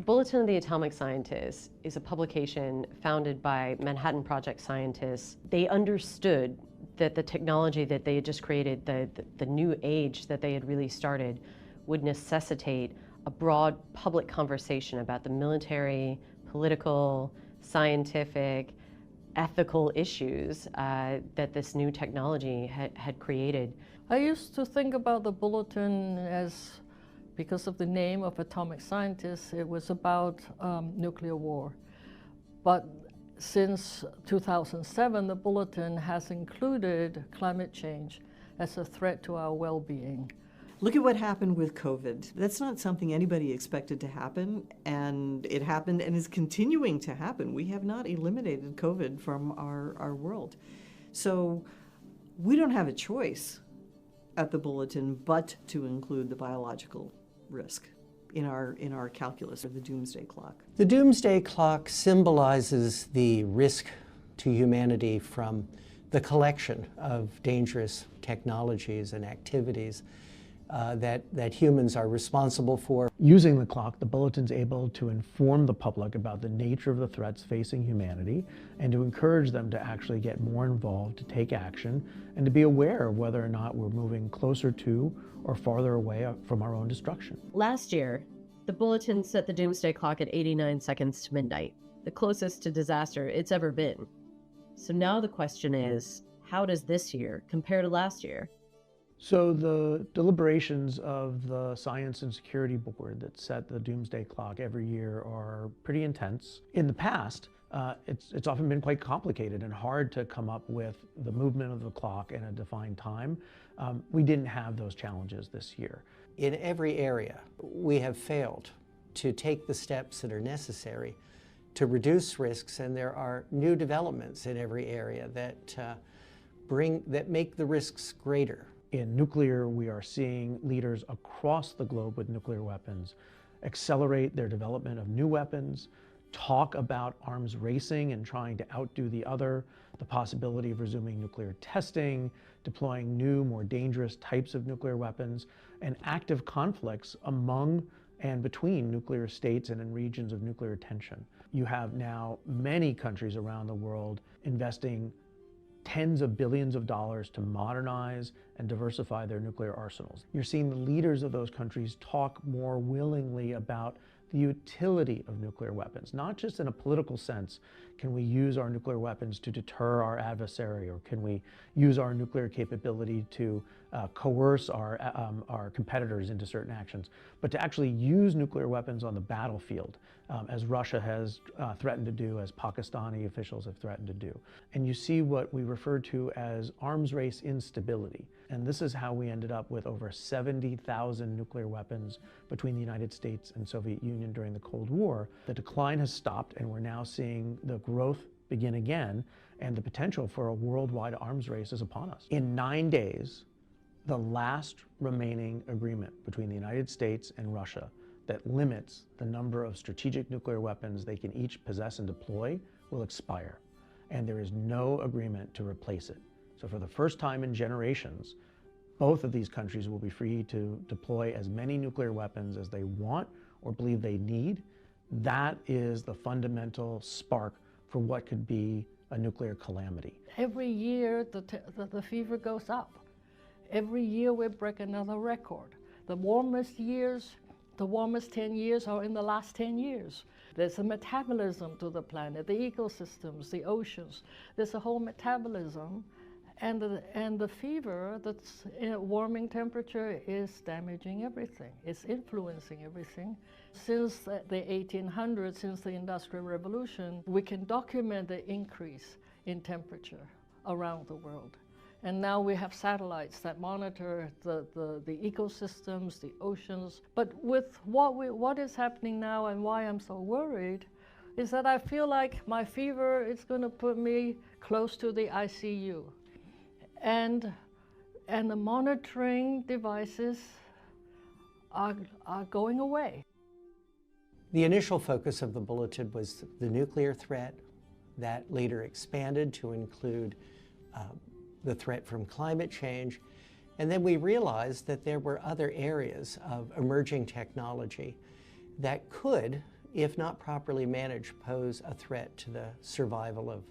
The Bulletin of the Atomic Scientists is a publication founded by Manhattan Project scientists. They understood that the technology that they had just created, the new age that they had really started, would necessitate a broad public conversation about the military, political, scientific, ethical issues that this new technology had created. I used to think about the Bulletin as, because of the name of atomic scientists, it was about nuclear war. But since 2007, the Bulletin has included climate change as a threat to our well-being. Look at what happened with COVID. That's not something anybody expected to happen, and it happened and is continuing to happen. We have not eliminated COVID from our world. So we don't have a choice at the Bulletin but to include the biological risk in our calculus, or the Doomsday Clock. The Doomsday Clock symbolizes the risk to humanity from the collection of dangerous technologies and activities that humans are responsible for. Using the clock, the Bulletin's able to inform the public about the nature of the threats facing humanity and to encourage them to actually get more involved, to take action, and to be aware of whether or not we're moving closer to or farther away from our own destruction. Last year, the Bulletin set the Doomsday Clock at 89 seconds to midnight, the closest to disaster it's ever been. So now the question is, how does this year compare to last year? So the deliberations of the Science and Security Board that set the Doomsday Clock every year are pretty intense. In the past, it's often been quite complicated and hard to come up with the movement of the clock in a defined time. We didn't have those challenges this year. In every area, we have failed to take the steps that are necessary to reduce risks, and there are new developments in every area that make the risks greater. In nuclear, we are seeing leaders across the globe with nuclear weapons accelerate their development of new weapons, talk about arms racing and trying to outdo the other, the possibility of resuming nuclear testing, deploying new, more dangerous types of nuclear weapons, and active conflicts among and between nuclear states and in regions of nuclear tension. You have now many countries around the world investing tens of billions of dollars to modernize and diversify their nuclear arsenals. You're seeing the leaders of those countries talk more willingly about the utility of nuclear weapons, not just in a political sense. Can we use our nuclear weapons to deter our adversary, or can we use our nuclear capability to coerce our competitors into certain actions, but to actually use nuclear weapons on the battlefield, as Russia has threatened to do, as Pakistani officials have threatened to do. And you see what we refer to as arms race instability. And this is how we ended up with over 70,000 nuclear weapons between the United States and Soviet Union during the Cold War. The decline has stopped, and we're now seeing the growth begin again, and the potential for a worldwide arms race is upon us. In 9 days, the last remaining agreement between the United States and Russia that limits the number of strategic nuclear weapons they can each possess and deploy will expire, and there is no agreement to replace it. So for the first time in generations, both of these countries will be free to deploy as many nuclear weapons as they want or believe they need. That is the fundamental spark for what could be a nuclear calamity. Every year the fever goes up. Every year we break another record. The warmest 10 years are in the last 10 years. There's a metabolism to the planet, the ecosystems, the oceans. There's a whole metabolism. And the fever, that's warming temperature, is damaging everything. It's influencing everything. Since the 1800s, since the Industrial Revolution, we can document the increase in temperature around the world. And now we have satellites that monitor the ecosystems, the oceans. But with what is happening now, and why I'm so worried, is that I feel like my fever is going to put me close to the ICU. And the monitoring devices are going away. The initial focus of the Bulletin was the nuclear threat. That later expanded to include the threat from climate change. And then we realized that there were other areas of emerging technology that could if not properly managed, pose a threat to the survival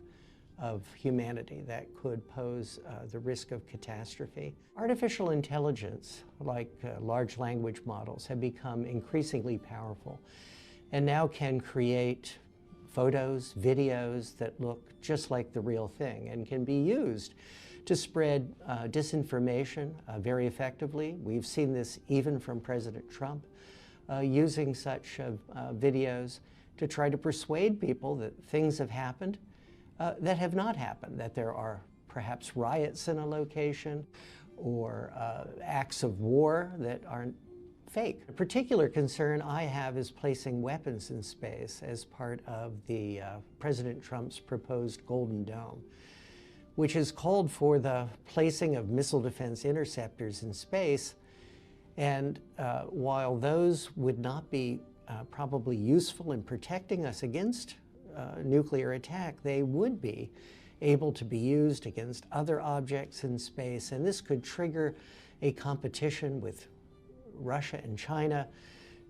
of humanity, that could pose the risk of catastrophe. Artificial intelligence, like large language models, have become increasingly powerful and now can create photos, videos that look just like the real thing and can be used to spread disinformation very effectively. We've seen this even from President Trump, using such videos to try to persuade people that things have happened that have not happened, that there are perhaps riots in a location or acts of war that aren't fake. A particular concern I have is placing weapons in space as part of the President Trump's proposed Golden Dome, which has called for the placing of missile defense interceptors in space. And while those would not be probably useful in protecting us against nuclear attack, they would be able to be used against other objects in space. And this could trigger a competition with Russia and China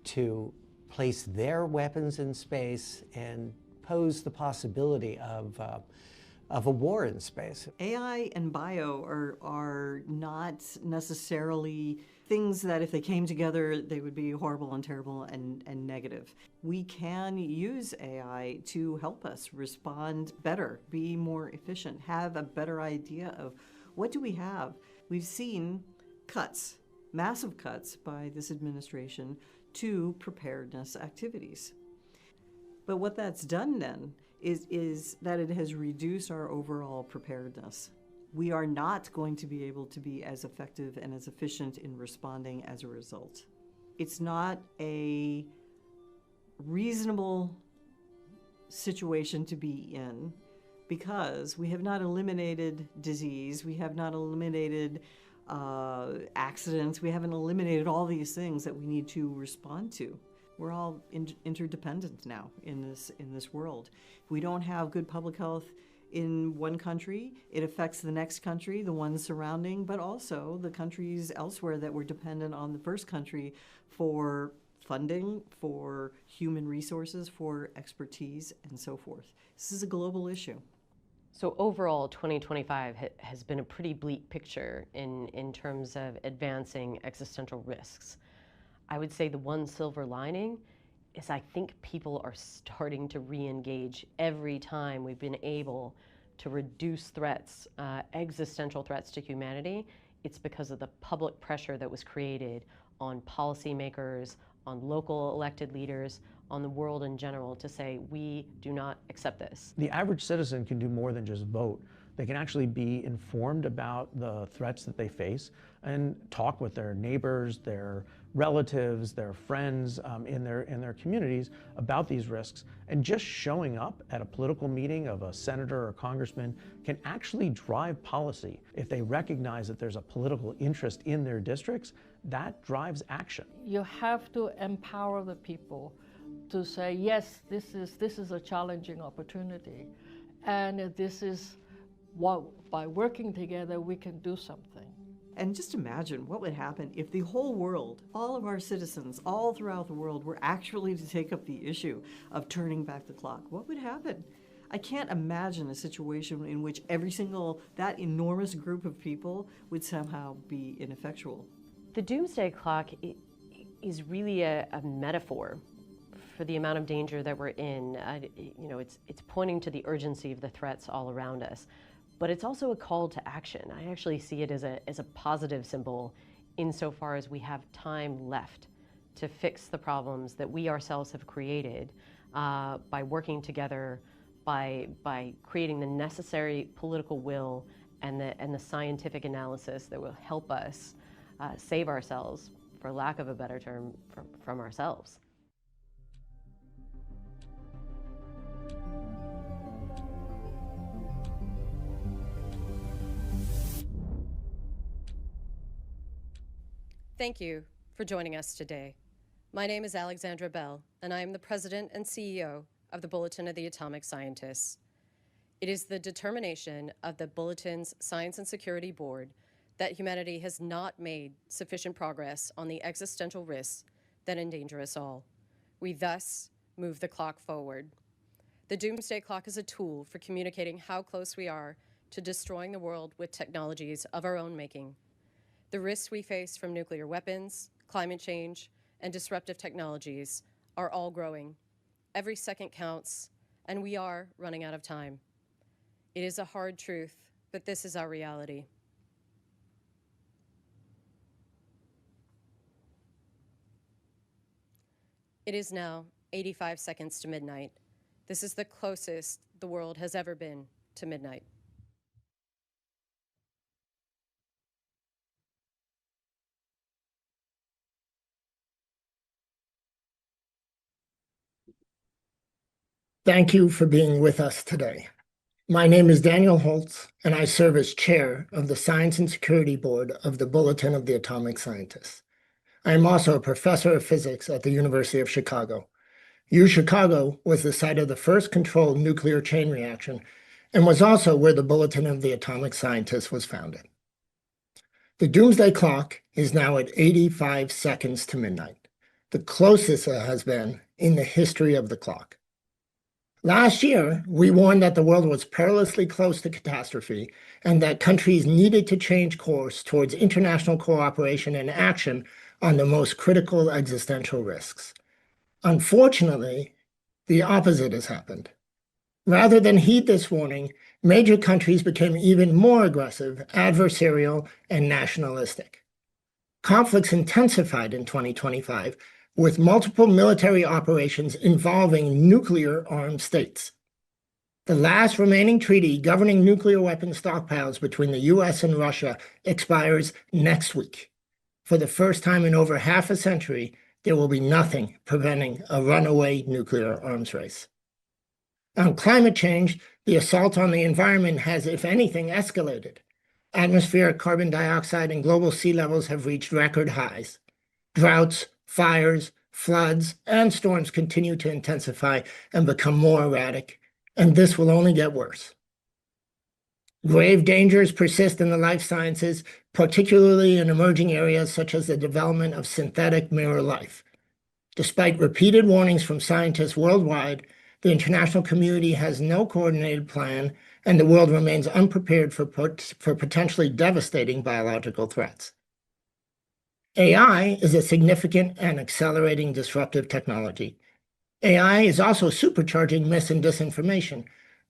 to place their weapons in space and pose the possibility of a war in space. AI and bio are not necessarily things that if they came together, they would be horrible and terrible and negative. We can use AI to help us respond better, be more efficient, have a better idea of what do we have. We've seen cuts, massive cuts by this administration to preparedness activities. But what that's done then is that it has reduced our overall preparedness. We are not going to be able to be as effective and as efficient in responding as a result. It's not a reasonable situation to be in because we have not eliminated disease, we have not eliminated accidents, we haven't eliminated all these things that we need to respond to. We're all interdependent now in this world. If we don't have good public health in one country, it affects the next country, the ones surrounding, but also the countries elsewhere that were dependent on the first country for funding, for human resources, for expertise, and so forth. This is a global issue. So overall, 2025 has been a pretty bleak picture in terms of advancing existential risks. I would say the one silver lining is I think people are starting to re-engage every time we've been able to reduce threats, existential threats to humanity. It's because of the public pressure that was created on policymakers, on local elected leaders, on the world in general to say, we do not accept this. The average citizen can do more than just vote. They can actually be informed about the threats that they face and talk with their neighbors, their relatives, their friends in their communities about these risks. And just showing up at a political meeting of a senator or congressman can actually drive policy. If they recognize that there's a political interest in their districts, that drives action. You have to empower the people to say, yes, this is a challenging opportunity, and this is what, by working together, we can do something. And just imagine what would happen if the whole world, all of our citizens, all throughout the world, were actually to take up the issue of turning back the clock. What would happen? I can't imagine a situation in which that enormous group of people would somehow be ineffectual. The Doomsday Clock is really a metaphor for the amount of danger that we're in. It's pointing to the urgency of the threats all around us. But it's also a call to action. I actually see it as a positive symbol insofar as we have time left to fix the problems that we ourselves have created by working together, by creating the necessary political will and the scientific analysis that will help us save ourselves, for lack of a better term, from ourselves. Thank you for joining us today. My name is Alexandra Bell, and I am the President and CEO of the Bulletin of the Atomic Scientists. It is the determination of the Bulletin's Science and Security Board that humanity has not made sufficient progress on the existential risks that endanger us all. We thus move the clock forward. The Doomsday Clock is a tool for communicating how close we are to destroying the world with technologies of our own making. The risks we face from nuclear weapons, climate change, and disruptive technologies are all growing. Every second counts, and we are running out of time. It is a hard truth, but this is our reality. It is now 85 seconds to midnight. This is the closest the world has ever been to midnight. Thank you for being with us today. My name is Daniel Holtz, and I serve as chair of the Science and Security Board of the Bulletin of the Atomic Scientists. I am also a professor of physics at the University of Chicago. UChicago was the site of the first controlled nuclear chain reaction and was also where the Bulletin of the Atomic Scientists was founded. The Doomsday Clock is now at 85 seconds to midnight, the closest it has been in the history of the clock. Last year, we warned that the world was perilously close to catastrophe and that countries needed to change course towards international cooperation and action on the most critical existential risks. Unfortunately, the opposite has happened. Rather than heed this warning, major countries became even more aggressive, adversarial, and nationalistic. Conflicts intensified in 2025, with multiple military operations involving nuclear-armed states. The last remaining treaty governing nuclear weapon stockpiles between the US and Russia expires next week. For the first time in over half a century, there will be nothing preventing a runaway nuclear arms race. On climate change, the assault on the environment has, if anything, escalated. Atmospheric carbon dioxide and global sea levels have reached record highs. Droughts, fires, floods, and storms continue to intensify and become more erratic, and this will only get worse. Grave dangers persist in the life sciences, particularly in emerging areas such as the development of synthetic mirror life. Despite repeated warnings from scientists worldwide, the international community has no coordinated plan, and the world remains unprepared for potentially devastating biological threats. AI is a significant and accelerating disruptive technology. AI is also supercharging mis- and disinformation,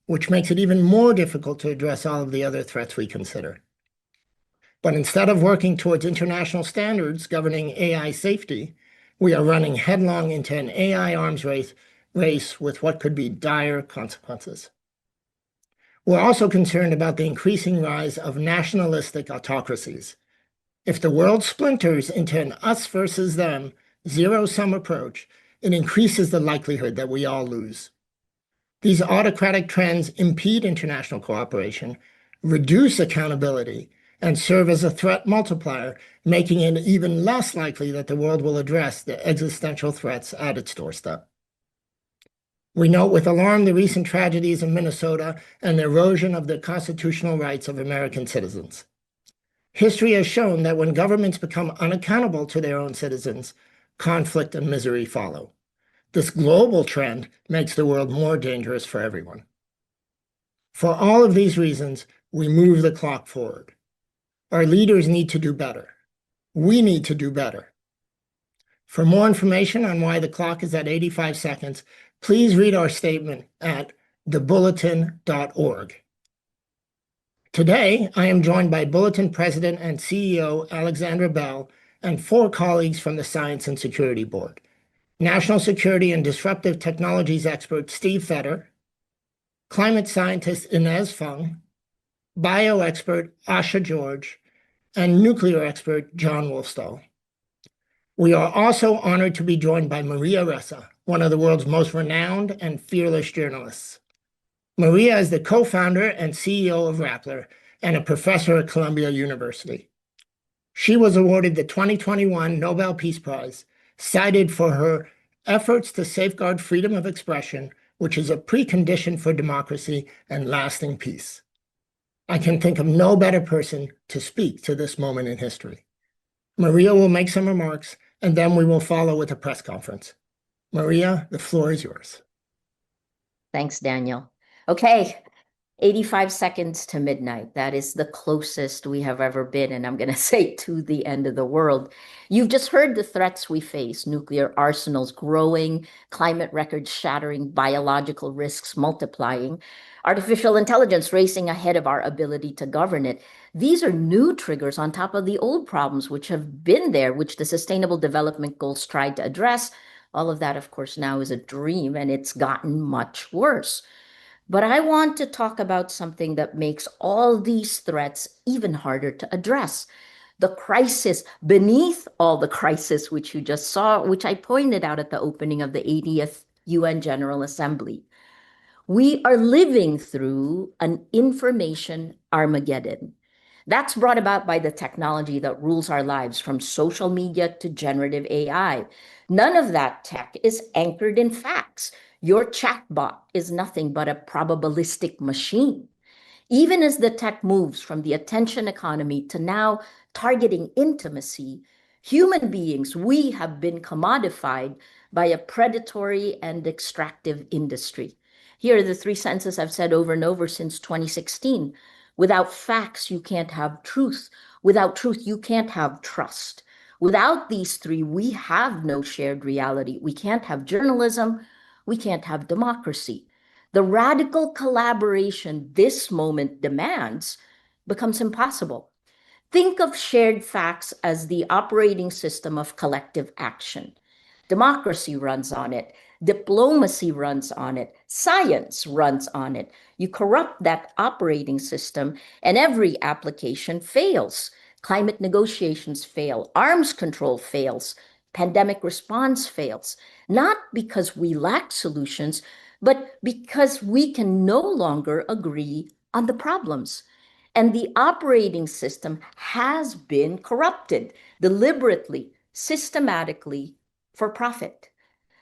which makes it even more difficult to address all of the other threats we consider. But instead of working towards international standards governing AI safety, we are running headlong into an AI arms race with what could be dire consequences. We're also concerned about the increasing rise of nationalistic autocracies. If the world splinters into an us versus them, zero-sum approach, it increases the likelihood that we all lose. These autocratic trends impede international cooperation, reduce accountability, and serve as a threat multiplier, making it even less likely that the world will address the existential threats at its doorstep. We note with alarm the recent tragedies in Minnesota and the erosion of the constitutional rights of American citizens. History has shown that when governments become unaccountable to their own citizens, conflict and misery follow. This global trend makes the world more dangerous for everyone. For all of these reasons, we move the clock forward. Our leaders need to do better. We need to do better. For more information on why the clock is at 85 seconds, please read our statement at thebulletin.org. Today, I am joined by Bulletin President and CEO Alexandra Bell and 4 colleagues from the Science and Security Board. National Security and Disruptive Technologies expert Steve Fetter, climate scientist Inez Fung, bioexpert Asha George, and nuclear expert John Wolfstall. We are also honored to be joined by Maria Ressa, one of the world's most renowned and fearless journalists. Maria is the co-founder and CEO of Rappler and a professor at Columbia University. She was awarded the 2021 Nobel Peace Prize, cited for her efforts to safeguard freedom of expression, which is a precondition for democracy and lasting peace. I can think of no better person to speak to this moment in history. Maria will make some remarks, and then we will follow with a press conference. Maria, the floor is yours. Thanks, Daniel. Okay, 85 seconds to midnight. That is the closest we have ever been, and I'm going to say to the end of the world. You've just heard the threats we face: nuclear arsenals growing, climate records shattering, biological risks multiplying, artificial intelligence racing ahead of our ability to govern it. These are new triggers on top of the old problems which have been there, which the Sustainable Development Goals tried to address. All of that, of course, now is a dream, and it's gotten much worse. But I want to talk about something that makes all these threats even harder to address. The crisis beneath all the crisis, which you just saw, which I pointed out at the opening of the 80th UN General Assembly. We are living through an information Armageddon. That's brought about by the technology that rules our lives, from social media to generative AI. None of that tech is anchored in facts. Your chatbot is nothing but a probabilistic machine. Even as the tech moves from the attention economy to now targeting intimacy, human beings, we have been commodified by a predatory and extractive industry. Here are the three sentences I've said over and over since 2016. Without facts, you can't have truth. Without truth, you can't have trust. Without these three, we have no shared reality. We can't have journalism. We can't have democracy. The radical collaboration this moment demands becomes impossible. Think of shared facts as the operating system of collective action. Democracy runs on it. Diplomacy runs on it. Science runs on it. You corrupt that operating system, and every application fails. Climate negotiations fail. Arms control fails. Pandemic response fails. Not because we lack solutions, but because we can no longer agree on the problems. And the operating system has been corrupted deliberately, systematically, for profit.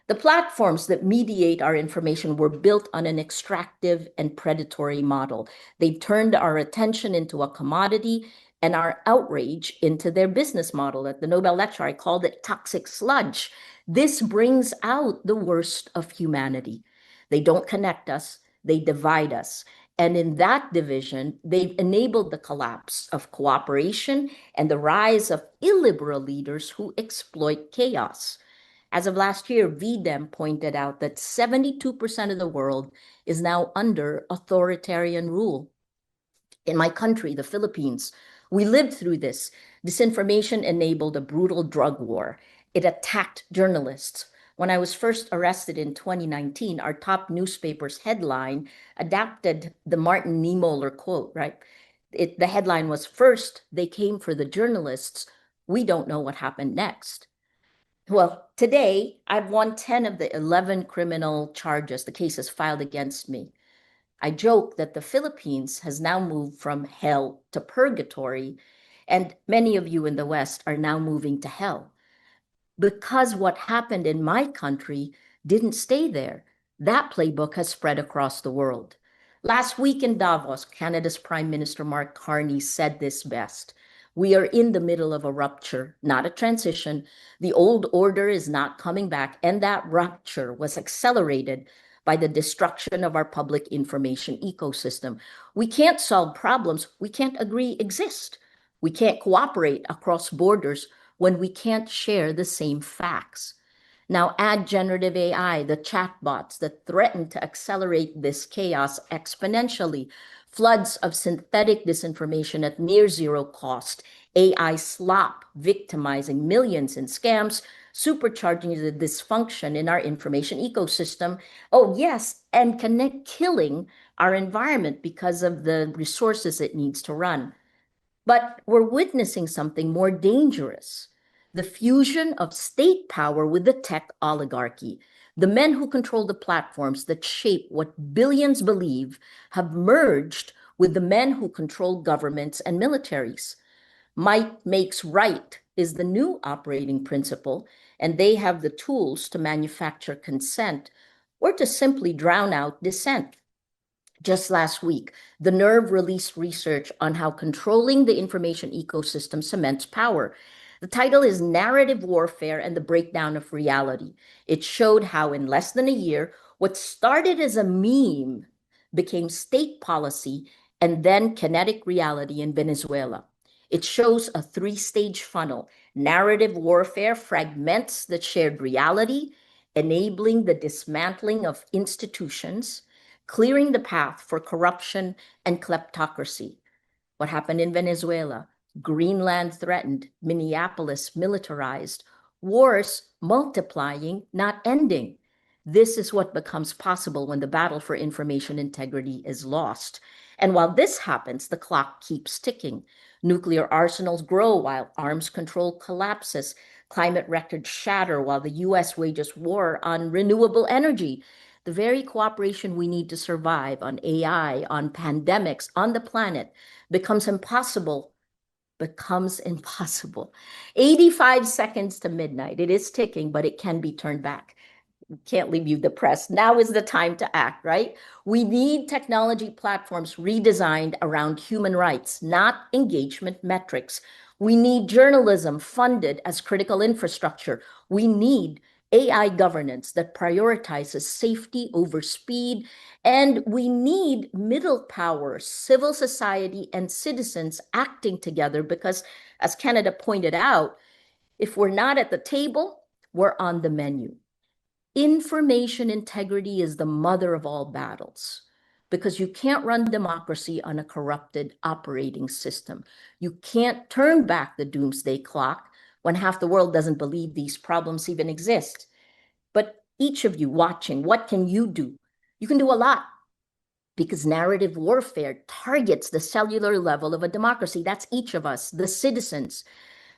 The platforms that mediate our information were built on an extractive and predatory model. They turned our attention into a commodity and our outrage into their business model. At the Nobel lecture, I called it toxic sludge. This brings out the worst of humanity. They don't connect us, they divide us. And in that division, they've enabled the collapse of cooperation and the rise of illiberal leaders who exploit chaos. As of last year, VDEM pointed out that 72% of the world is now under authoritarian rule. In my country, the Philippines, we lived through this. Disinformation enabled a brutal drug war. It attacked journalists. When I was first arrested in 2019, our top newspaper's headline adapted the Martin Niemöller quote, right? The headline was, "First, they came for the journalists. We don't know what happened next." Well, today, I've won 10 of the 11 criminal charges, the cases filed against me. I joke that the Philippines has now moved from hell to purgatory, and many of you in the West are now moving to hell. Because what happened in my country didn't stay there. That playbook has spread across the world. Last week in Davos, Canada's Prime Minister Mark Carney said this best: "We are in the middle of a rupture, not a transition. The old order is not coming back, and that rupture was accelerated by the destruction of our public information ecosystem. We can't solve problems we can't agree exist. We can't cooperate across borders when we can't share the same facts." Now add generative AI, the chatbots that threaten to accelerate this chaos exponentially, floods of synthetic disinformation at near zero cost, AI slop victimizing millions in scams, supercharging the dysfunction in our information ecosystem. Oh yes, and killing our environment because of the resources it needs to run. But we're witnessing something more dangerous: the fusion of state power with the tech oligarchy. The men who control the platforms that shape what billions believe have merged with the men who control governments and militaries. Might makes right is the new operating principle, and they have the tools to manufacture consent or to simply drown out dissent. Just last week, the NERV released research on how controlling the information ecosystem cements power. The title is Narrative Warfare and the Breakdown of Reality. It showed how in less than a year, what started as a meme became state policy and then kinetic reality in Venezuela. It shows a three-stage funnel. Narrative warfare fragments the shared reality, enabling the dismantling of institutions, clearing the path for corruption and kleptocracy. What happened in Venezuela? Greenland threatened, Minneapolis militarized, wars multiplying, not ending. This is what becomes possible when the battle for information integrity is lost. And while this happens, the clock keeps ticking. Nuclear arsenals grow while arms control collapses. Climate records shatter while the US wages war on renewable energy. The very cooperation we need to survive on AI, on pandemics, on the planet becomes impossible. 85 seconds to midnight. It is ticking, but it can be turned back. Can't leave you depressed. Now is the time to act, right? We need technology platforms redesigned around human rights, not engagement metrics. We need journalism funded as critical infrastructure. We need AI governance that prioritizes safety over speed. And we need middle power, civil society, and citizens acting together because, as Canada pointed out, if we're not at the table, we're on the menu. Information integrity is the mother of all battles because you can't run democracy on a corrupted operating system. You can't turn back the doomsday clock when half the world doesn't believe these problems even exist. But each of you watching, what can you do? You can do a lot because narrative warfare targets the cellular level of a democracy. That's each of us, the citizens.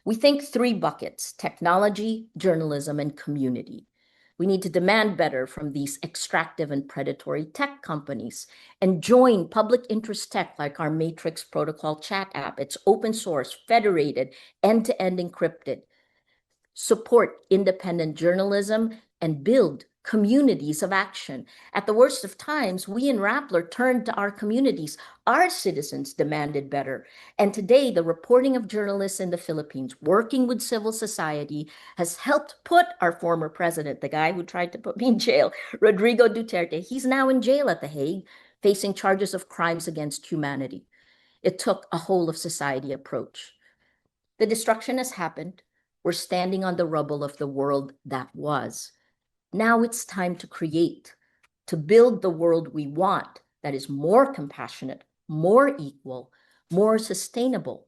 We think three buckets: technology, journalism, and community. We need to demand better from these extractive and predatory tech companies and join public interest tech like our Matrix Protocol chat app. It's open source, federated, end-to-end encrypted. Support independent journalism and build communities of action. At the worst of times, we in Rappler turned to our communities. Our citizens demanded better. And today, the reporting of journalists in the Philippines, working with civil society, has helped put our former president, the guy who tried to put me in jail, Rodrigo Duterte, he's now in jail at The Hague, facing charges of crimes against humanity. It took a whole of society approach. The destruction has happened. We're standing on the rubble of the world that was. Now it's time to create, to build the world we want that is more compassionate, more equal, more sustainable.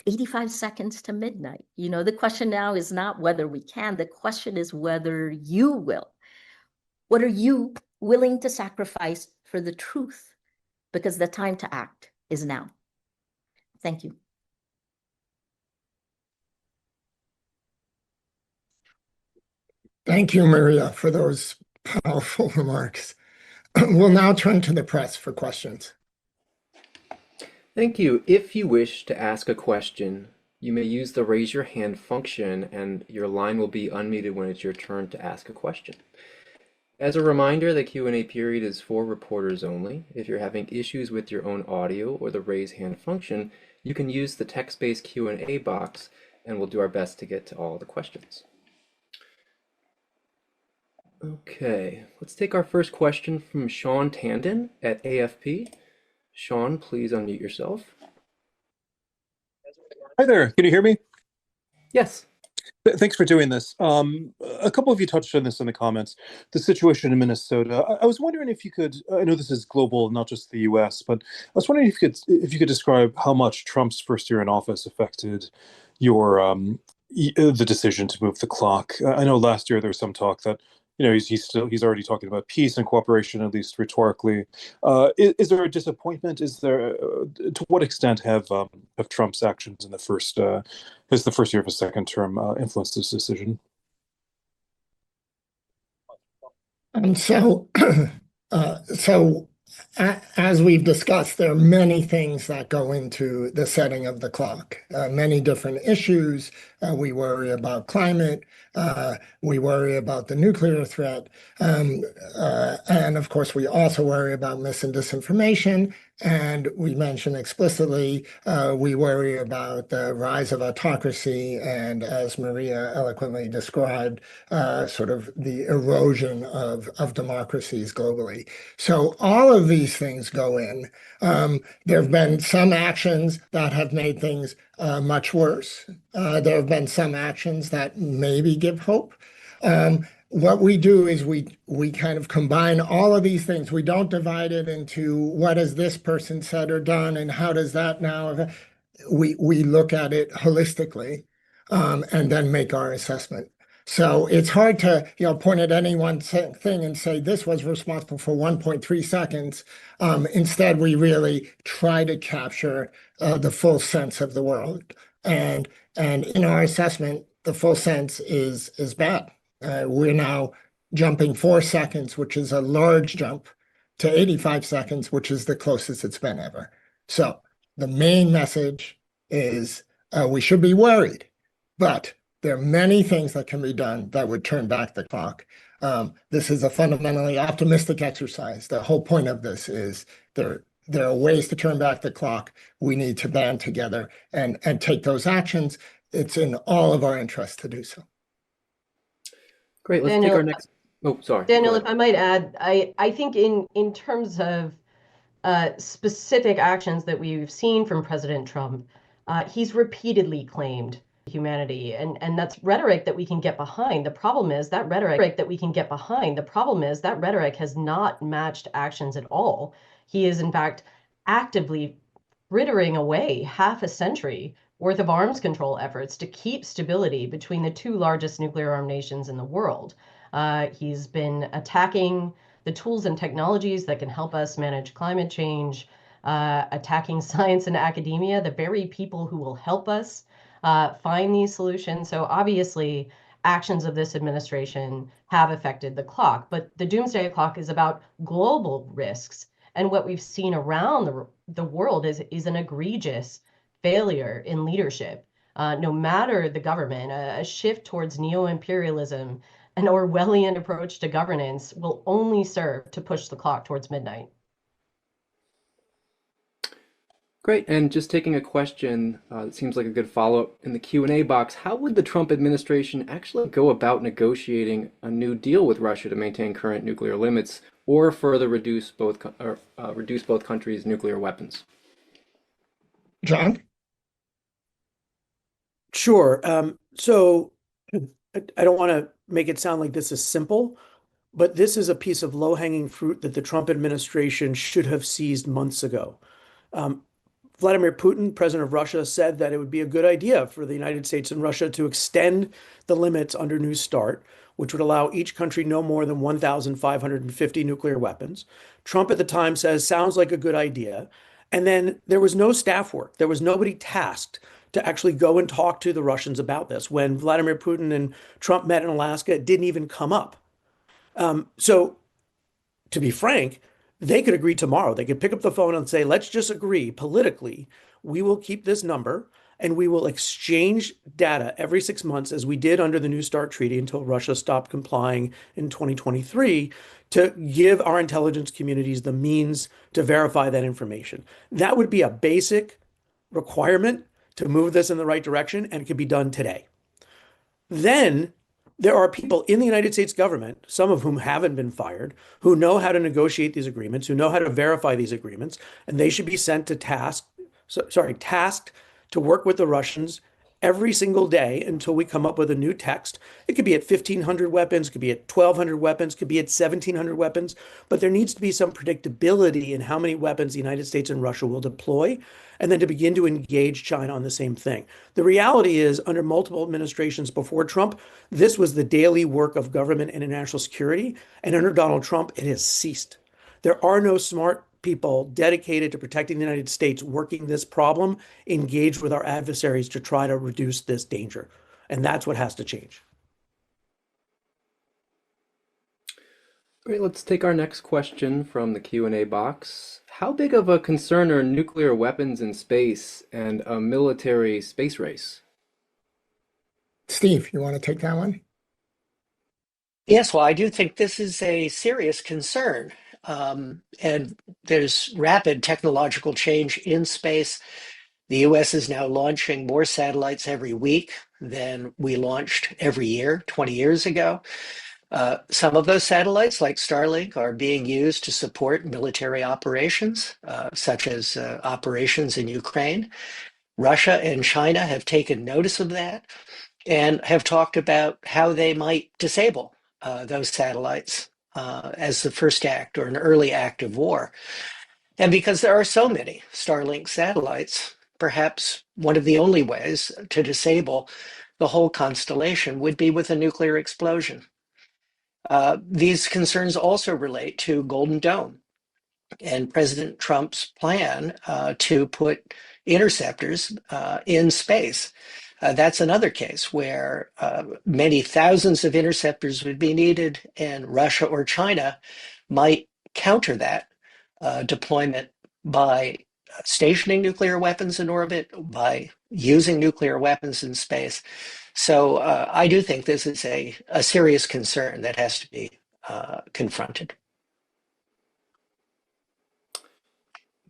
85 seconds to midnight. You know, the question now is not whether we can, the question is whether you will. What are you willing to sacrifice for the truth? Because the time to act is now. Thank you. Thank you, Maria, for those powerful remarks. We'll now turn to the press for questions. Thank you. If you wish to ask a question, you may use the raise your hand function and your line will be unmuted when it's your turn to ask a question. As a reminder, the Q&A period is for reporters only. If you're having issues with your own audio or the raise hand function, you can use the text-based Q&A box and we'll do our best to get to all the questions. Okay, let's take our first question from Sean Tandon at AFP. Sean, please unmute yourself. Hi there, can you hear me? Yes. Thanks for doing this. A couple of you touched on this in the comments, the situation in Minnesota. I was wondering if you could, I know this is global, not just the US, but I was wondering if you could describe how much Trump's first year in office affected your the decision to move the clock. I know last year there was some talk that he's already talking about peace and cooperation, at least rhetorically. Is there a disappointment? Is there to what extent have Trump's actions in the first year of his second term influenced this decision? As we've discussed, there are many things that go into the setting of the clock, many different issues. We worry about climate. We worry about the nuclear threat. And of course, we also worry about mis and disinformation. And we mention explicitly, we worry about the rise of autocracy and, as Maria eloquently described, sort of the erosion of democracies globally. So all of these things go in. There have been some actions that have made things much worse. There have been some actions that maybe give hope. What we do is we kind of combine all of these things. We don't divide it into what has this person said or done and how does that now. We look at it holistically and then make our assessment. So it's hard to point at any one thing and say this was responsible for 1.3 seconds. Instead, we really try to capture the full sense of the world. And in our assessment, the full sense is bad. We're now jumping 4 seconds, which is a large jump, to 85 seconds, which is the closest it's been ever. So the main message is we should be worried, but there are many things that can be done that would turn back the clock. This is a fundamentally optimistic exercise. The whole point of this is there are ways to turn back the clock. We need to band together and take those actions. It's in all of our interests to do so. Great. Let's take our next. Oh, sorry. Daniel, if I might add, I think in terms of specific actions that we've seen from President Trump, he's repeatedly claimed humanity, and that's rhetoric that we can get behind. The problem is that rhetoric has not matched actions at all. He is, in fact, actively frittering away half a century worth of arms control efforts to keep stability between the two largest nuclear armed nations in the world. He's been attacking the tools and technologies that can help us manage climate change, attacking science and academia, the very people who will help us find these solutions. So obviously, actions of this administration have affected the clock, but the Doomsday Clock is about global risks. And what we've seen around the world is an egregious failure in leadership. No matter the government, a shift towards neo-imperialism, an Orwellian approach to governance will only serve to push the clock towards midnight. Great, and just taking a question that seems like a good follow-up in the Q&A box. How would the Trump administration actually go about negotiating a new deal with Russia to maintain current nuclear limits or further reduce both countries' nuclear weapons? John? Sure. So I don't want to make it sound like this is simple, but this is a piece of low-hanging fruit that the Trump administration should have seized months ago. Vladimir Putin, president of Russia, said that it would be a good idea for the United States and Russia to extend the limits under New START, which would allow each country no more than 1,550 nuclear weapons. Trump at the time says, sounds like a good idea. And then there was no staff work. There was nobody tasked to actually go and talk to the Russians about this. When Vladimir Putin and Trump met in Alaska, it didn't even come up. So to be frank, they could agree tomorrow. They could pick up the phone and say, let's just agree politically, we will keep this number and we will exchange data every 6 months as we did under the New START treaty until Russia stopped complying in 2023 to give our intelligence communities the means to verify that information. That would be a basic requirement to move this in the right direction, and it could be done today. Then there are people in the United States government, some of whom haven't been fired, who know how to negotiate these agreements, who know how to verify these agreements, and they should be sent to tasked to work with the Russians every single day until we come up with a new text. It could be at 1,500 weapons, could be at 1,200 weapons, could be at 1,700 weapons, but there needs to be some predictability in how many weapons the United States and Russia will deploy, and then to begin to engage China on the same thing. The reality is, under multiple administrations before Trump, this was the daily work of government and national security, and under Donald Trump, it has ceased. There are no smart people dedicated to protecting the United States working this problem, engaged with our adversaries to try to reduce this danger. And that's what has to change. Great, let's take our next question from the Q&A box. How big of a concern are nuclear weapons in space and a military space race? Steve, you want to take that one? Yes, well, I do think this is a serious concern. And there's rapid technological change in space. The US is now launching more satellites every week than we launched every year 20 years ago. Some of those satellites, like Starlink, are being used to support military operations, such as operations in Ukraine. Russia and China have taken notice of that and have talked about how they might disable those satellites as the first act or an early act of war. And because there are so many Starlink satellites, perhaps one of the only ways to disable the whole constellation would be with a nuclear explosion. These concerns also relate to Golden Dome and President Trump's plan to put interceptors in space. That's another case where many thousands of interceptors would be needed, and Russia or China might counter that deployment by stationing nuclear weapons in orbit, by using nuclear weapons in space. So I do think this is a serious concern that has to be confronted.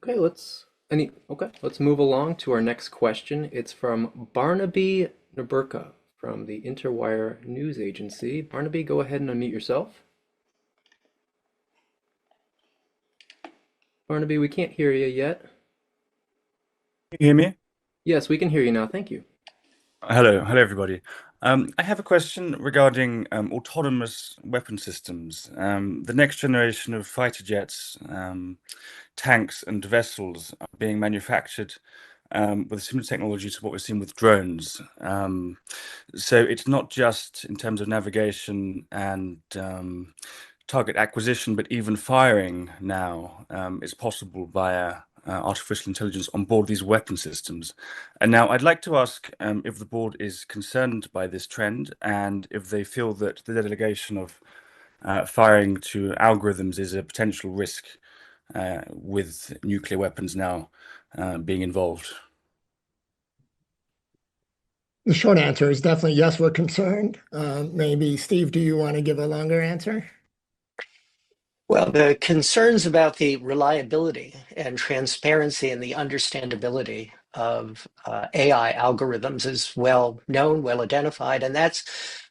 Okay, let's move along to our next question. It's from Barnaby Naburka from the Interwire News Agency. Barnaby, go ahead and unmute yourself. Barnaby, we can't hear you yet. Can you hear me? Yes, we can hear you now. Thank you. Hello, everybody. I have a question regarding autonomous weapon systems. The next generation of fighter jets, tanks, and vessels are being manufactured with similar technology to what we're seeing with drones. So it's not just in terms of navigation and target acquisition, but even firing now is possible via artificial intelligence on board these weapon systems. And now I'd like to ask if the board is concerned by this trend and if they feel that the delegation of firing to algorithms is a potential risk with nuclear weapons now being involved. The short answer is definitely yes, we're concerned. Maybe, Steve, do you want to give a longer answer? Well, the concerns about the reliability and transparency and the understandability of AI algorithms is well known, well identified, and that's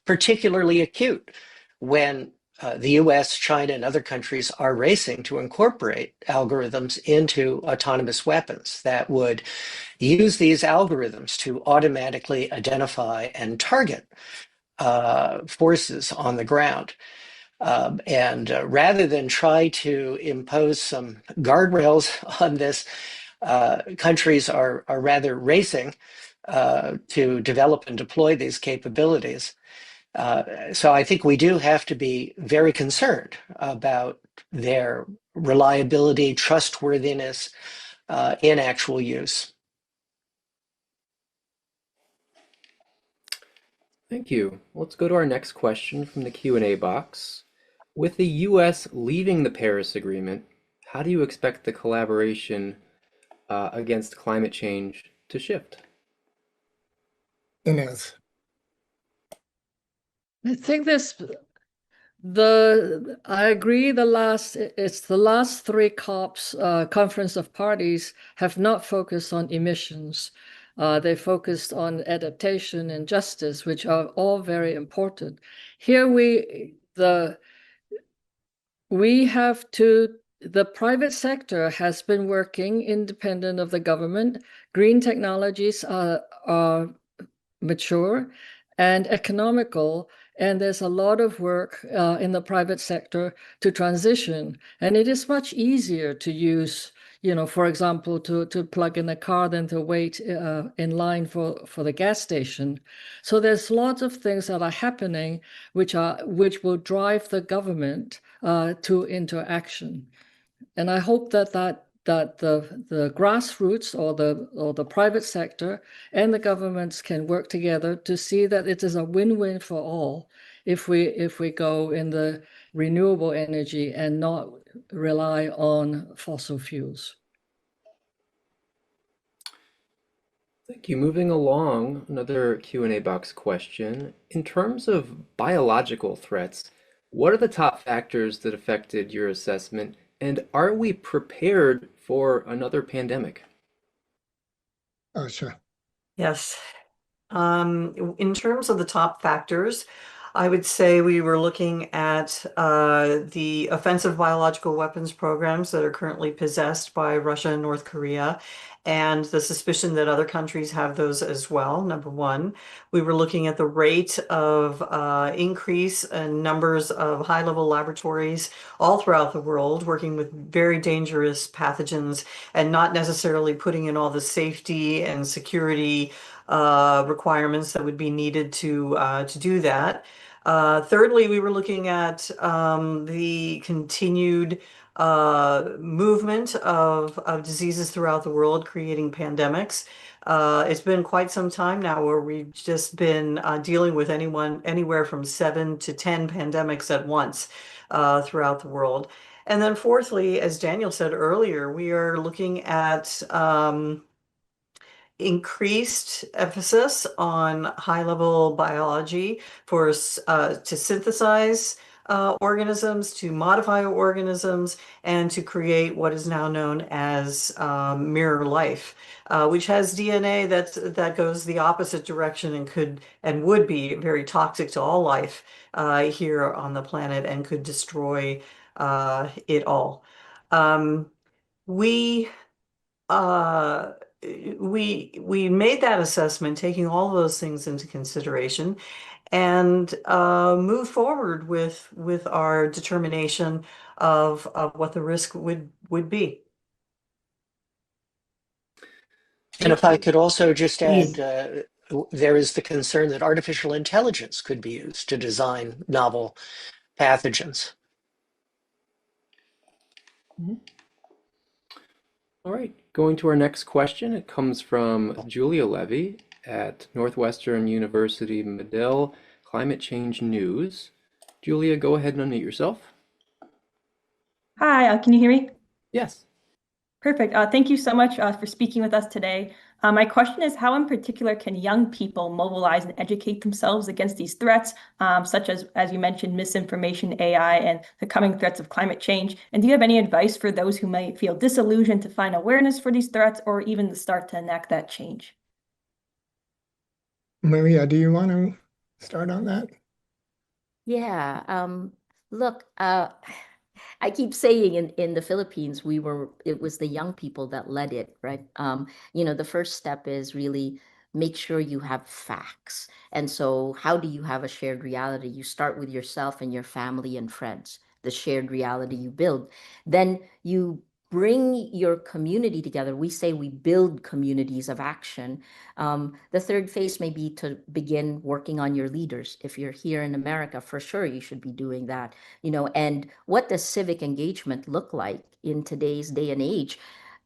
particularly acute when the US, China, and other countries are racing to incorporate algorithms into autonomous weapons that would use these algorithms to automatically identify and target forces on the ground. And rather than try to impose some guardrails on this, countries are rather racing to develop and deploy these capabilities. So I think we do have to be very concerned about their reliability, trustworthiness in actual use. Thank you. Let's go to our next question from the Q&A box. With the US leaving the Paris Agreement, how do you expect the collaboration against climate change to shift? Inez. I think I agree it's the last three COPs, Conference of Parties, have not focused on emissions. They focused on adaptation and justice, which are all very important. Here the private sector has been working independent of the government. Green technologies are mature and economical, and there's a lot of work in the private sector to transition. And it is much easier to use, for example, to plug in a car than to wait in line for the gas station. So there's lots of things that are happening which will drive the government into action. And I hope that the grassroots or the private sector and the governments can work together to see that it is a win-win for all if we go in the renewable energy and not rely on fossil fuels. Thank you. Moving along, another Q&A box question. In terms of biological threats, What are the top factors that affected your assessment, and are we prepared for another pandemic? Oh, sure. Yes. In terms of the top factors, I would say we were looking at the offensive biological weapons programs that are currently possessed by Russia and North Korea, and the suspicion that other countries have those as well, number one. We were looking at the rate of increase in numbers of high-level laboratories all throughout the world, working with very dangerous pathogens and not necessarily putting in all the safety and security requirements that would be needed to do that. Thirdly, we were looking at the continued movement of diseases throughout the world, creating pandemics. It's been quite some time now where we've just been dealing with anywhere from 7 to 10 pandemics at once throughout the world. And then fourthly, as Daniel said earlier, we are looking at increased emphasis on high-level biology to synthesize organisms, to modify organisms, and to create what is now known as mirror life, which has DNA that goes the opposite direction and would be very toxic to all life here on the planet and could destroy it all. Um, we uh, we made that assessment, taking all those things into consideration, and move forward with our determination of what the risk would be. And if I could also just add, Please. there is the concern that artificial intelligence could be used to design novel pathogens. All right, going to our next question. It comes from Julia Levy at Northwestern University Medill Climate Change News. Julia, go ahead and unmute yourself. Hi, can you hear me? Yes. Perfect. Thank you so much for speaking with us today. My question is, how in particular can young people mobilize and educate themselves against these threats, such as you mentioned, misinformation, AI, and the coming threats of climate change? And do you have any advice for those who might feel disillusioned to find awareness for these threats or even to start to enact that change? Maria, do you want to start on that? Yeah, look, I keep saying in the Philippines, it was the young people that led it, right? The first step is really make sure you have facts. And so how do you have a shared reality? You start with yourself and your family and friends, the shared reality you build. Then you bring your community together. We say we build communities of action. The third phase may be to begin working on your leaders. If you're here in America, for sure, you should be doing that. And what does civic engagement look like in today's day and age?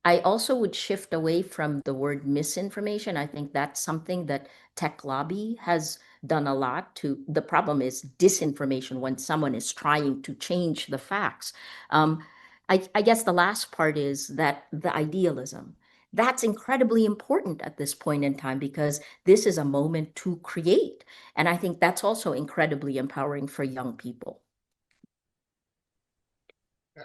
I also would shift away from the word misinformation. I think that's something that tech lobby has done a lot to. The problem is disinformation when someone is trying to change the facts. I guess the last part is that the idealism. That's incredibly important at this point in time because this is a moment to create. And I think that's also incredibly empowering for young people.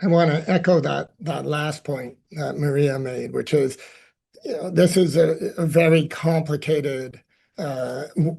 I want to echo that last point that Maria made, which is, this is a very complicated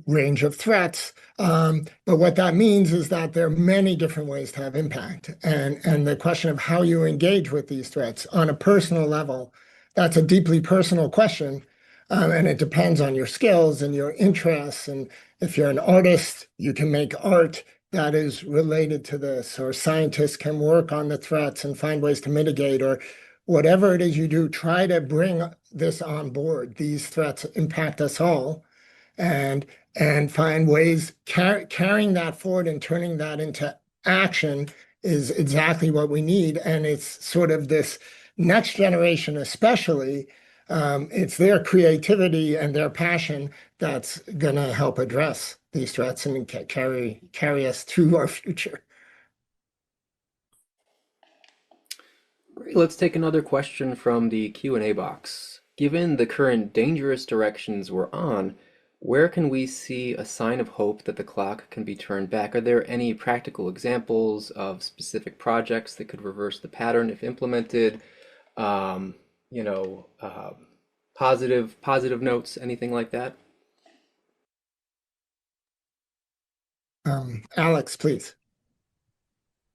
range of threats. But what that means is that there are many different ways to have impact. And the question of how you engage with these threats on a personal level, that's a deeply personal question. And it depends on your skills and your interests. And if you're an artist, you can make art that is related to this, or scientists can work on the threats and find ways to mitigate, or whatever it is you do, try to bring this on board. These threats impact us all, and find ways carrying that forward and turning that into action is exactly what we need. And it's sort of this next generation, especially, it's their creativity and their passion that's going to help address these threats and carry us through our future. Great. Let's take another question from the Q&A box. Given the current dangerous directions we're on, Where can we see a sign of hope that the clock can be turned back? Are there any practical examples of specific projects that could reverse the pattern if implemented? Um, you know, positive notes, anything like that? Alex, please.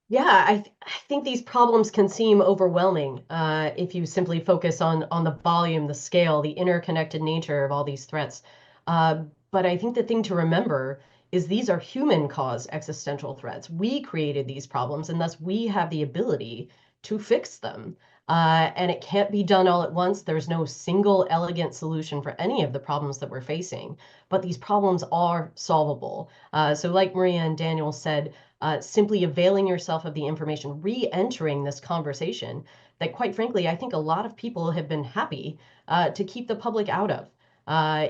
Yeah, I think these problems can seem overwhelming if you simply focus on the volume, the scale, the interconnected nature of all these threats. But I think the thing to remember is these are human-caused existential threats. We created these problems, and thus we have the ability to fix them. And it can't be done all at once. There's no single elegant solution for any of the problems that we're facing, but these problems are solvable. So like Maria and Daniel said, simply availing yourself of the information, re-entering this conversation that, quite frankly, I think a lot of people have been happy to keep the public out of.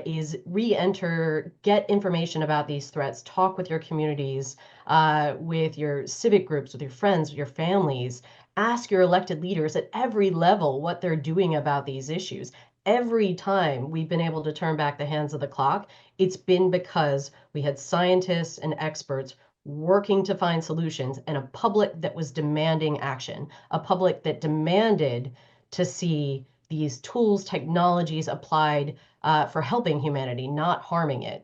Is re-enter, get information about these threats, talk with your communities, with your civic groups, with your friends, with your families, ask your elected leaders at every level what they're doing about these issues. Every time we've been able to turn back the hands of the clock, it's been because we had scientists and experts working to find solutions and a public that was demanding action, a public that demanded to see these tools, technologies applied for helping humanity, not harming it.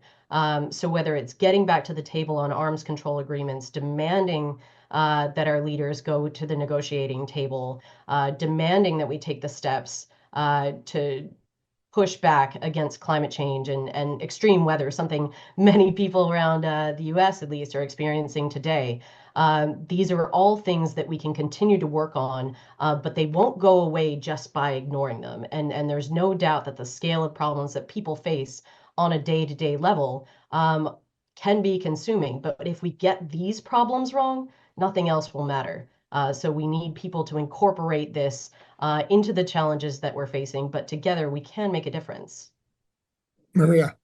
So whether it's getting back to the table on arms control agreements, demanding that our leaders go to the negotiating table, demanding that we take the steps to push back against climate change and extreme weather, something many people around the US at least are experiencing today. These are all things that we can continue to work on, but they won't go away just by ignoring them. And there's no doubt that the scale of problems that people face on a day-to-day level can be consuming. But if we get these problems wrong, nothing else will matter. So we need people to incorporate this into the challenges that we're facing, but together we can make a difference. Maria.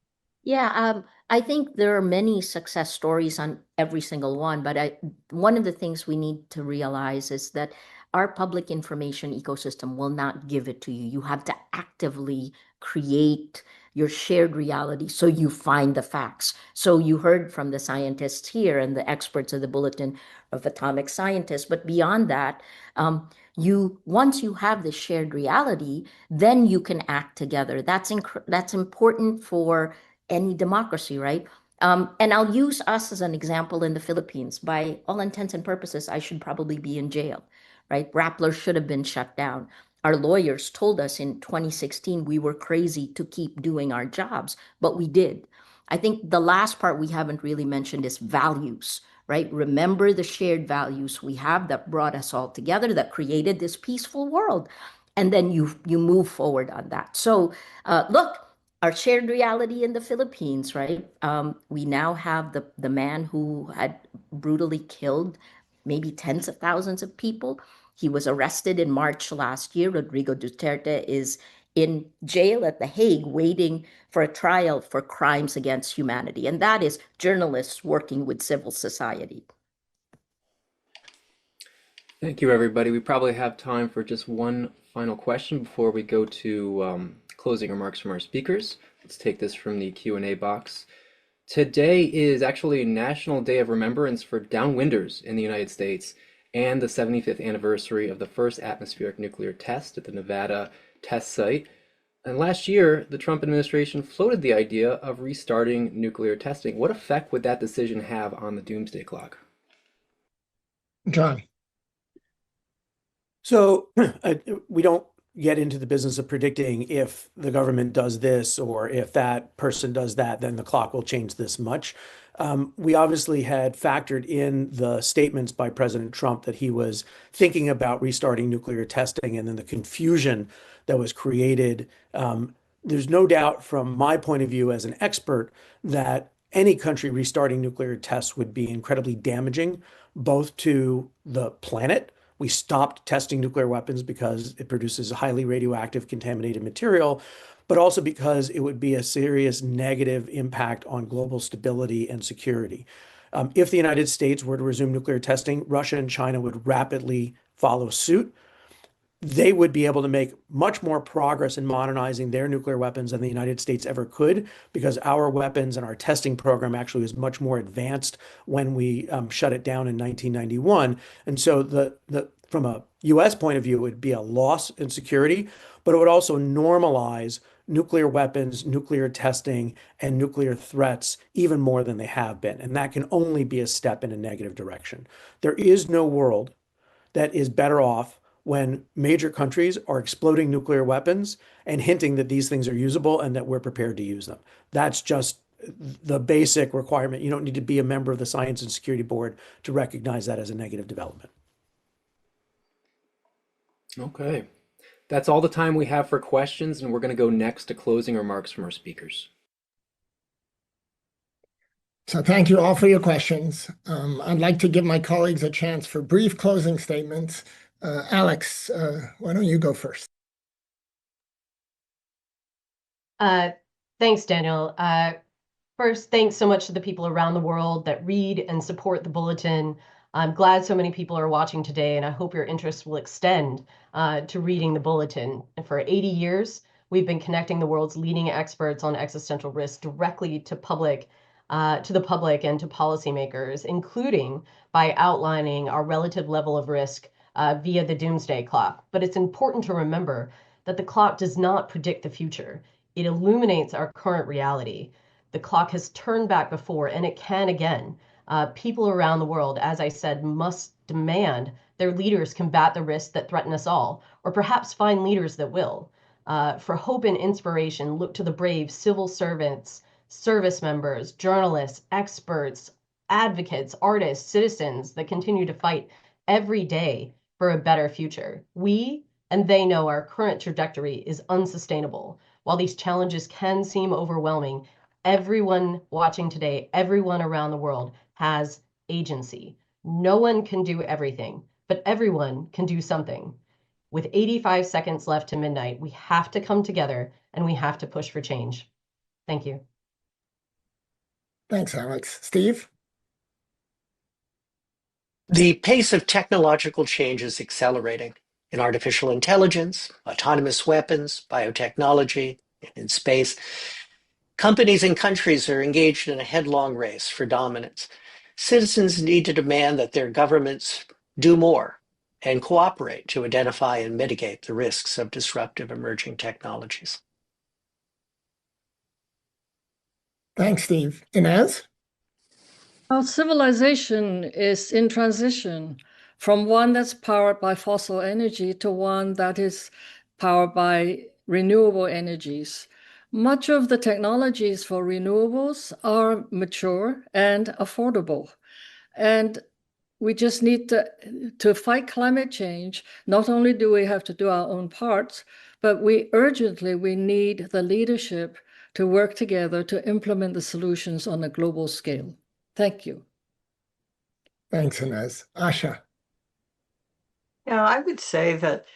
Yeah, I think there are many success stories on every single one, but one of the things we need to realize is that our public information ecosystem will not give it to you. You have to actively create your shared reality so you find the facts. So you heard from the scientists here and the experts of the Bulletin of Atomic Scientists, but beyond that, once you have the shared reality, then you can act together. That's important for any democracy, right? And I'll use us as an example in the Philippines. By all intents and purposes, I should probably be in jail, right? Rappler should have been shut down. Our lawyers told us in 2016 we were crazy to keep doing our jobs, but we did. I think the last part we haven't really mentioned is values, right? Remember the shared values we have that brought us all together, that created this peaceful world. And then you move forward on that. So look, our shared reality in the Philippines, right? We now have the man who had brutally killed maybe tens of thousands of people. He was arrested in March last year. Rodrigo Duterte is in jail at The Hague waiting for a trial for crimes against humanity. And that is journalists working with civil society. Thank you, everybody. We probably have time for just one final question before we go to closing remarks from our speakers. Let's take this from the Q&A box. Today is actually National Day of Remembrance for Downwinders in the United States and the 75th anniversary of the first atmospheric nuclear test at the Nevada test site. And last year, the Trump administration floated the idea of restarting nuclear testing. What effect would that decision have on the doomsday clock? John. So we don't get into the business of predicting if the government does this or if that person does that, then the clock will change this much. We obviously had factored in the statements by President Trump that he was thinking about restarting nuclear testing, and then the confusion that was created. There's no doubt from my point of view as an expert that any country restarting nuclear tests would be incredibly damaging, both to the planet. We stopped testing nuclear weapons because it produces highly radioactive contaminated material, but also because it would be a serious negative impact on global stability and security. If the United States were to resume nuclear testing, Russia and China would rapidly follow suit. they would be able to make much more progress in modernizing their nuclear weapons than the United States ever could, because our weapons and our testing program actually was much more advanced when we shut it down in 1991. And so from a US point of view, it would be a loss in security, but it would also normalize nuclear weapons, nuclear testing, and nuclear threats even more than they have been. And that can only be a step in a negative direction. There is no world that is better off when major countries are exploding nuclear weapons and hinting that these things are usable and that we're prepared to use them. That's just the basic requirement. You don't need to be a member of the Science and Security Board to recognize that as a negative development. Okay. That's all the time we have for questions, and we're going to go next to closing remarks from our speakers. So thank you all for your questions. I'd like to give my colleagues a chance for brief closing statements. Alex, why don't you go first? Thanks, Daniel. First, thanks so much to the people around the world that read and support the Bulletin. I'm glad so many people are watching today, and I hope your interest will extend to reading the Bulletin. For 80 years, we've been connecting the world's leading experts on existential risk directly to the public and to policymakers, including by outlining our relative level of risk via the Doomsday Clock. But it's important to remember that the clock does not predict the future. It illuminates our current reality. The clock has turned back before, and it can again. People around the world, as I said, must demand their leaders combat the risks that threaten us all, or perhaps find leaders that will. For hope and inspiration, look to the brave civil servants, service members, journalists, experts, advocates, artists, citizens that continue to fight every day for a better future. We and they know our current trajectory is unsustainable. While these challenges can seem overwhelming, everyone watching today, everyone around the world has agency. No one can do everything, but everyone can do something. With 85 seconds left to midnight, we have to come together and we have to push for change. Thank you. Thanks, Alex. Steve? The pace of technological change is accelerating in artificial intelligence, autonomous weapons, biotechnology, and in space. Companies and countries are engaged in a headlong race for dominance. Citizens need to demand that their governments do more and cooperate to identify and mitigate the risks of disruptive emerging technologies. Thanks, Steve. Inez? Our civilization is in transition from one that's powered by fossil energy to one that is powered by renewable energies. Much of the technologies for renewables are mature and affordable. And we just need to fight climate change. Not only do we have to do our own parts, but we need the leadership to work together to implement the solutions on a global scale. Thank you. Thanks, Inez. Asha? I would say that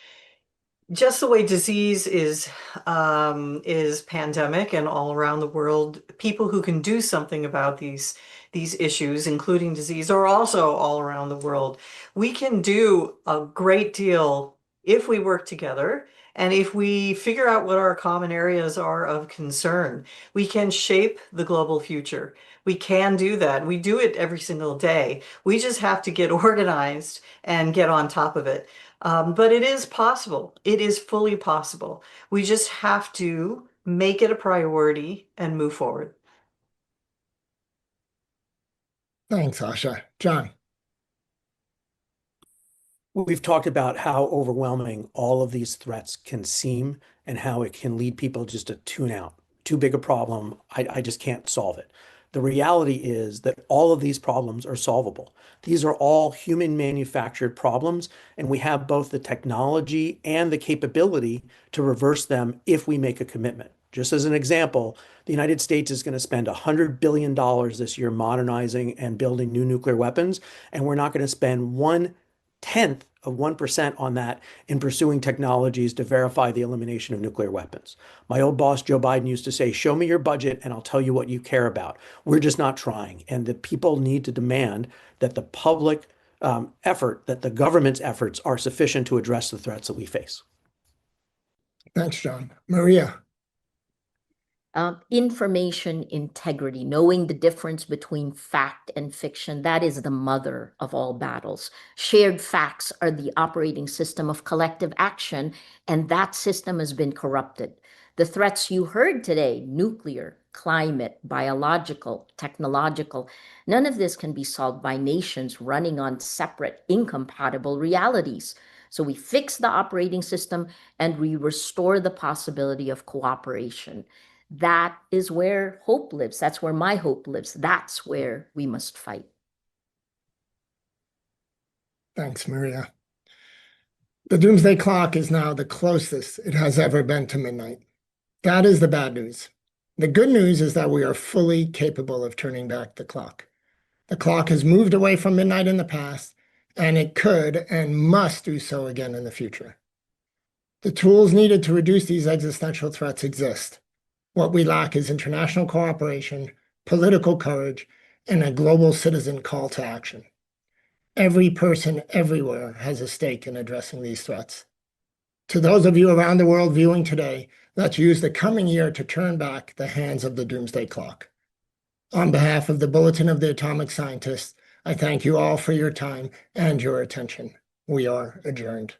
just the way disease is pandemic and all around the world, people who can do something about these issues, including disease, are also all around the world. We can do a great deal if we work together and if we figure out what our common areas are of concern. We can shape the global future. We can do that. We do it every single day. We just have to get organized and get on top of it. But it is possible. It is fully possible. We just have to make it a priority and move forward. Thanks, Asha. John? We've talked about how overwhelming all of these threats can seem and how it can lead people just to tune out. Too big a problem. I just can't solve it. The reality is that all of these problems are solvable. These are all human manufactured problems, and we have both the technology and the capability to reverse them if we make a commitment. Just as an example, the United States is going to spend $100 billion this year modernizing and building new nuclear weapons, and we're not going to spend 1/10 of 1% on that in pursuing technologies to verify the elimination of nuclear weapons. My old boss, Joe Biden, used to say, show me your budget and I'll tell you what you care about. We're just not trying. And the people need to demand that the public effort that the government's efforts are sufficient to address the threats that we face. Thanks, John. Maria. Information integrity, knowing the difference between fact and fiction, that is the mother of all battles. Shared facts are the operating system of collective action, and that system has been corrupted. The threats you heard today, nuclear, climate, biological, technological, none of this can be solved by nations running on separate, incompatible realities. So we fix the operating system and we restore the possibility of cooperation. That is where hope lives. That's where my hope lives. That's where we must fight. Thanks, Maria. The Doomsday Clock is now the closest it has ever been to midnight. That is the bad news. The good news is that we are fully capable of turning back the clock. The clock has moved away from midnight in the past, and it could and must do so again in the future. The tools needed to reduce these existential threats exist. What we lack is international cooperation, political courage, and a global citizen call to action. Every person everywhere has a stake in addressing these threats. To those of you around the world viewing today, let's use the coming year to turn back the hands of the Doomsday Clock. On behalf of the Bulletin of the Atomic Scientists, I thank you all for your time and your attention. We are adjourned.